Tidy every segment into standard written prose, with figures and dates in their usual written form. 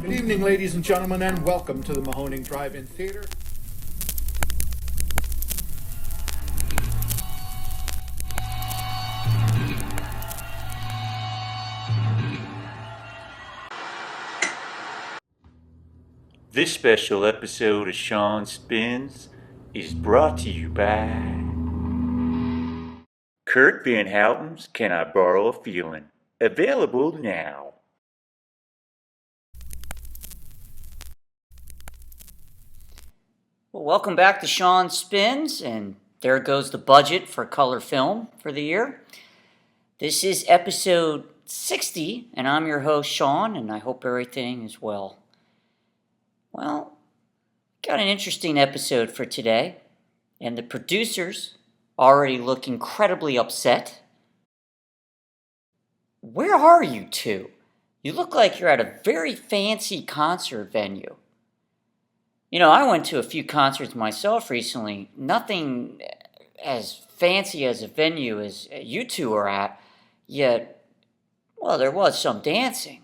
Good evening, ladies and gentlemen, and welcome to the Mahoning Drive-In Theater. This special episode of Shaun Spins is brought to you by Kurt Van Houten's Can I Borrow a Feeling? Available now. Well, welcome back to Shaun Spins, and there goes the budget for color film for the year. This is episode 60, and I'm your host, Shaun, and I hope everything is well. Well, got an interesting episode for today, and the producers already look incredibly upset. Where are you two? You look like you're at a very fancy concert venue. You know, I went to a few concerts myself recently. Nothing as fancy as a venue as you two are at, yet, well, there was some dancing.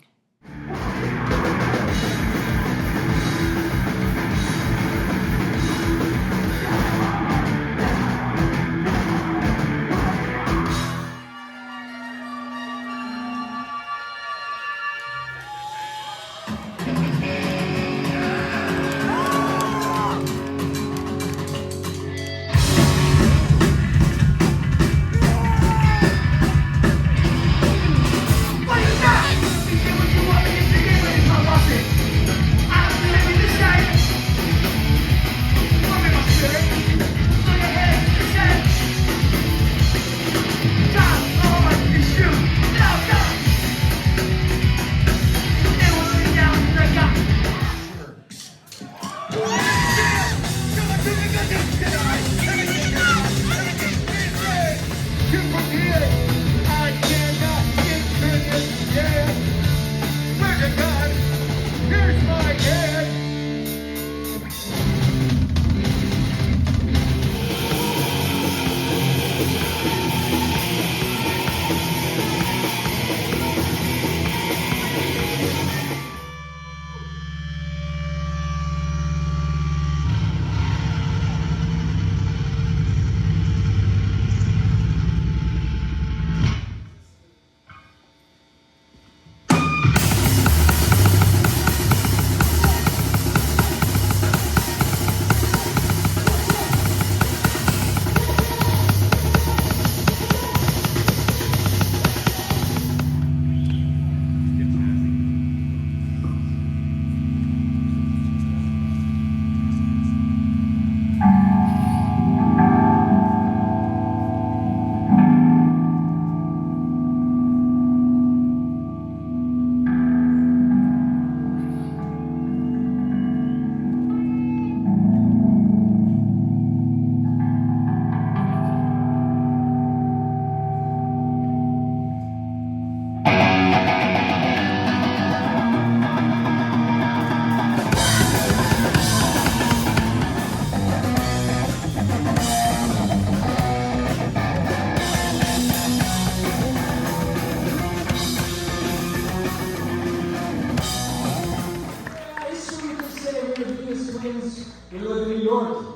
We live in New York,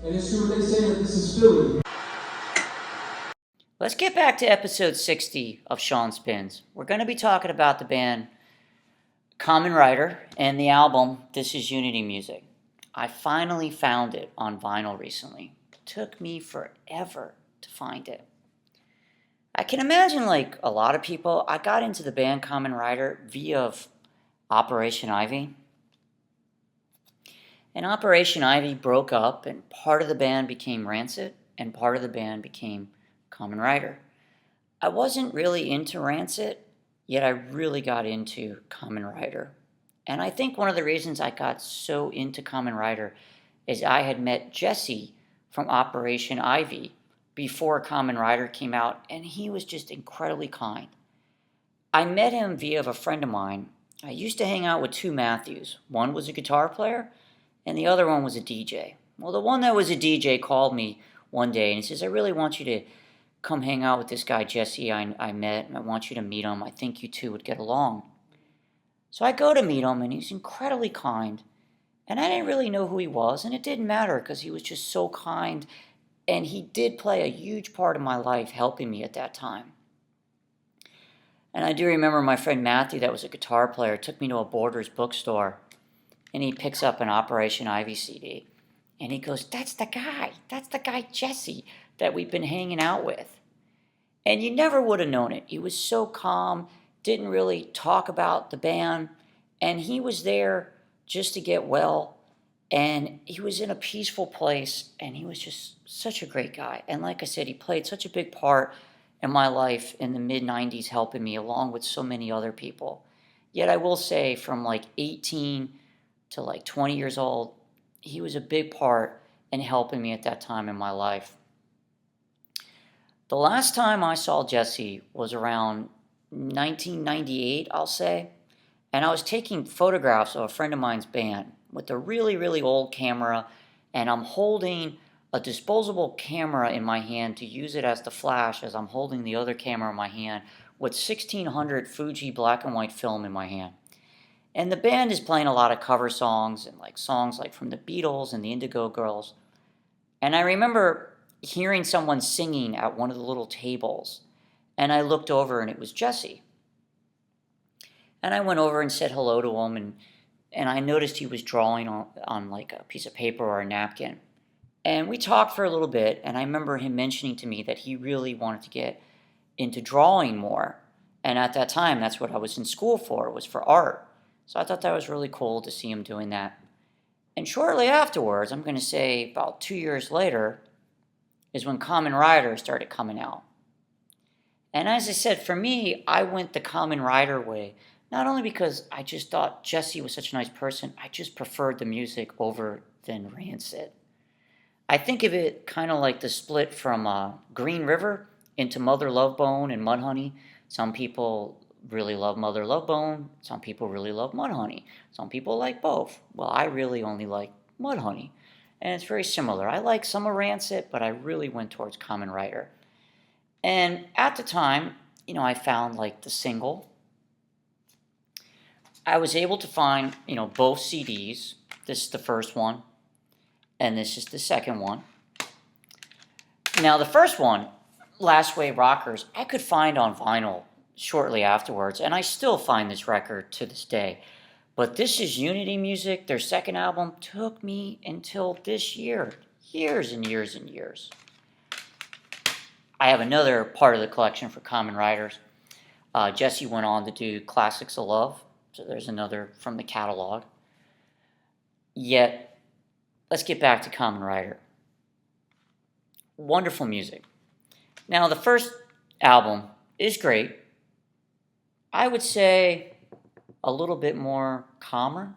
and it's true what they say that this is Philly. Let's get back to episode 60 of Shaun Spins. We're going to be talking about the band Common Writer and the album This Is Unity Music. I finally found it on vinyl recently. It took me forever to find it. I can imagine, like a lot of people, I got into the band Common Writer via Operation Ivy. And Operation Ivy broke up, and part of the band became Rancid, and part of the band became Common Writer. I wasn't really into Rancid, yet I really got into Common Writer. And I think one of the reasons I got so into Common Writer is I had met Jesse from Operation Ivy before Common Writer came out, and he was just incredibly kind. I met him via a friend of mine. I used to hang out with two Matthews. One was a guitar player, and the other one was a DJ. Well, the one that was a DJ called me one day, and he says, I really want you to come hang out with this guy, Jesse, I met, and I want you to meet him. I think you two would get along. So I go to meet him, and he's incredibly kind. And I didn't really know who he was, and it didn't matter because he was just so kind. And he did play a huge part of my life, helping me at that time. And I do remember my friend Matthew, that was a guitar player, took me to a Borders bookstore, and he picks up an Operation Ivy CD. And he goes, that's the guy Jesse that we've been hanging out with. And you never would have known it. He was so calm, didn't really talk about the band, and he was there just to get well. And he was in a peaceful place, and he was just such a great guy. And like I said, he played such a big part in my life in the mid-90s, helping me along with so many other people. Yet I will say, from like 18 to like 20 years old, he was a big part in helping me at that time in my life. The last time I saw Jesse was around 1998, I'll say, and I was taking photographs of a friend of mine's band with a really, really old camera, and I'm holding a disposable camera in my hand to use it as the flash as I'm holding the other camera in my hand with 1600 Fuji black and white film in my hand. And the band is playing a lot of cover songs and like songs like from the Beatles and the Indigo Girls. And I remember hearing someone singing at one of the little tables, and I looked over and it was Jesse. And I went over and said hello to him, and I noticed he was drawing on like a piece of paper or a napkin. And we talked for a little bit, and I remember him mentioning to me that he really wanted to get into drawing more. And at that time, that's what I was in school for, was for art. So I thought that was really cool to see him doing that. And shortly afterwards, I'm going to say about 2 years later, is when Kamen Rider started coming out. And as I said, for me, I went the Kamen Rider way, not only because I just thought Jesse was such a nice person, I just preferred the music over than Rancid. I think of it kind of like the split from Green River into Mother Love Bone and Mudhoney. Some people really love Mother Love Bone. Some people really love Mudhoney. Some people like both. Well, I really only like Mudhoney. And it's very similar. I like some of Rancid, but I really went towards Kamen Rider. And at the time, I found like the single. I was able to find, both CDs. This is the first one, and this is the second one. Now, the first one, Last Wave Rockers, I could find on vinyl shortly afterwards, and I still find this record to this day. But This Is Unity Music, their second album, took me until this year, years and years and years. I have another part of the collection for Kamen Riders. Jesse went on to do Classics of Love, so there's another from the catalog. Yet, let's get back to Kamen Rider. Wonderful music. Now, the first album is great. I would say a little bit more calmer.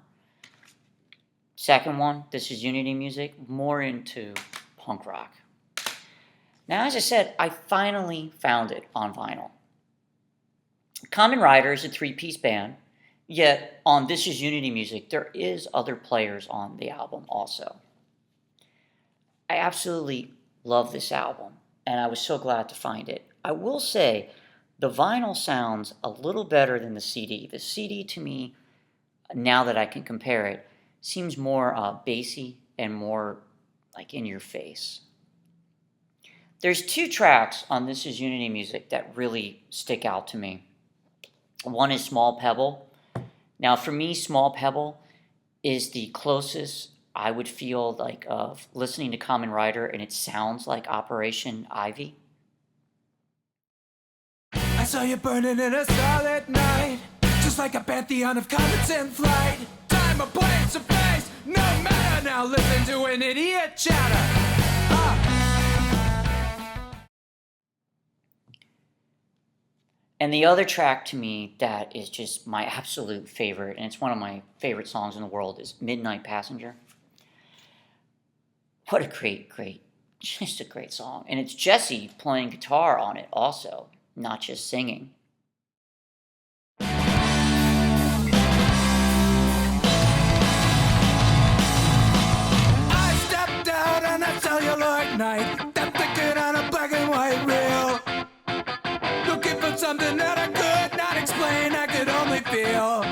Second one, This Is Unity Music, more into punk rock. Now, as I said, I finally found it on vinyl. Kamen Rider is a three-piece band, yet on This Is Unity Music, there is other players on the album also. I absolutely love this album, and I was so glad to find it. I will say, the vinyl sounds a little better than the CD. The CD, to me, now that I can compare it, seems more bassy and more like in your face. There's two tracks on This Is Unity Music that really stick out to me. One is Small Pebble. Now, for me, Small Pebble is the closest I would feel like of listening to Kamen Rider, and it sounds like Operation Ivy. I saw you burning in a starlit night, just like a pantheon of comets in flight. Time, a place, a face, no matter. Now listen to an idiot chatter. And the other track to me that is just my absolute favorite, and it's one of my favorite songs in the world, is Midnight Passenger. What a great, just a great song. And it's Jesse playing guitar on it also, not just singing. I stepped out on a celluloid night, that flickered on a black and white reel, looking for something that I could not explain, I could only feel.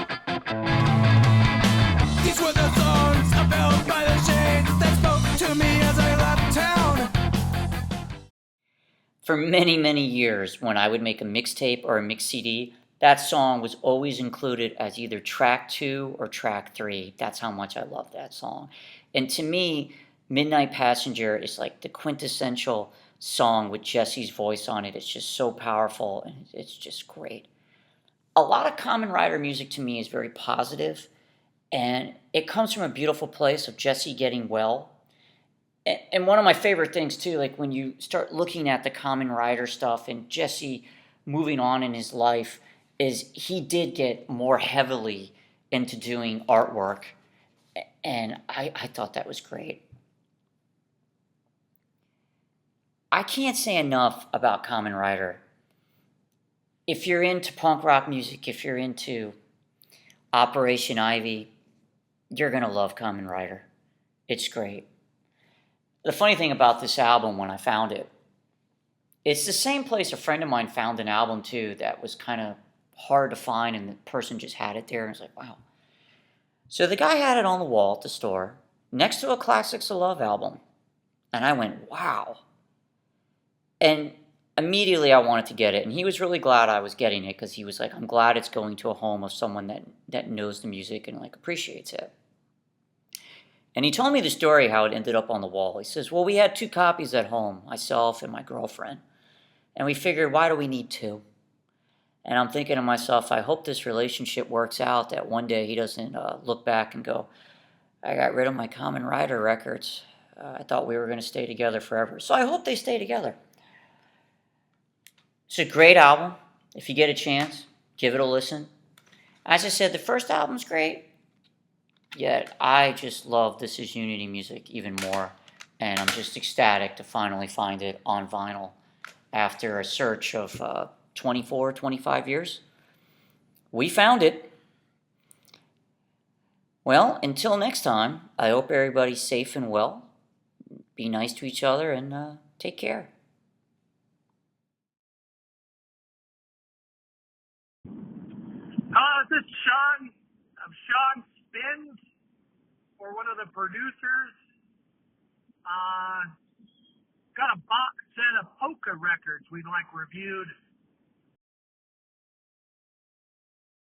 For many, many years, when I would make a mixtape or a mix CD, that song was always included as either track 2 or track 3. That's how much I love that song. And to me, Midnight Passenger is like the quintessential song with Jesse's voice on it. It's just so powerful and it's just great. A lot of Common Rider music to me is very positive, and it comes from a beautiful place of Jesse getting well. And one of my favorite things too, like when you start looking at the Common Rider stuff and Jesse moving on in his life, is he did get more heavily into doing artwork, and I thought that was great. I can't say enough about Common Rider. If you're into punk rock music, if you're into Operation Ivy, you're going to love Common Rider. It's great. The funny thing about this album, when I found it, it's the same place a friend of mine found an album too that was kind of hard to find, and the person just had it there and was like, wow. So the guy had it on the wall at the store next to a Classics of Love album. And I went, wow. And immediately I wanted to get it. And he was really glad I was getting it because he was like, I'm glad it's going to a home of someone that knows the music and like appreciates it. And he told me the story how it ended up on the wall. He says, well, we had 2 copies at home, myself and my girlfriend. And we figured, why do we need 2? And I'm thinking to myself, I hope this relationship works out, that one day he doesn't look back and go, I got rid of my Common Rider records. I thought we were going to stay together forever. So I hope they stay together. It's a great album. If you get a chance, give it a listen. As I said, the first album's great. Yet I just love This Is Unity music even more. And I'm just ecstatic to finally find it on vinyl after a search of 24, 25 years. We found it. Well, until next time, I hope everybody's safe and well. Be nice to each other and take care. This is Shaun of Shaun Spins, or one of the producers. Got a box set of polka records we'd like reviewed.